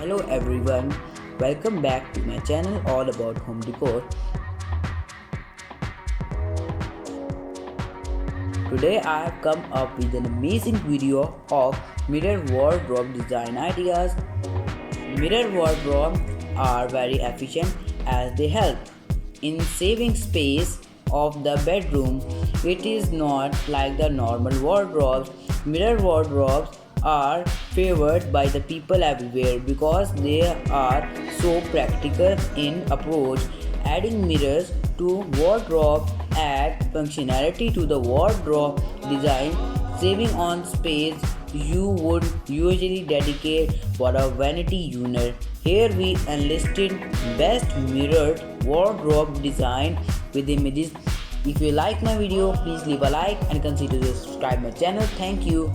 Hello everyone, welcome back to my channel all about home decor. Today I have come up with an amazing video of mirror wardrobe design ideas. Mirror wardrobes are very efficient as they help in saving space of the bedroom. It is not like the normal wardrobes. Mirror wardrobes are favored by the people everywhere because they are so practical in approach. Adding mirrors to wardrobe add functionality to the wardrobe design, saving on space you would usually dedicate for a vanity unit. Here we enlisted best mirrored wardrobe design with images. If you like my video, please leave a like and consider to subscribe my channel. Thank you.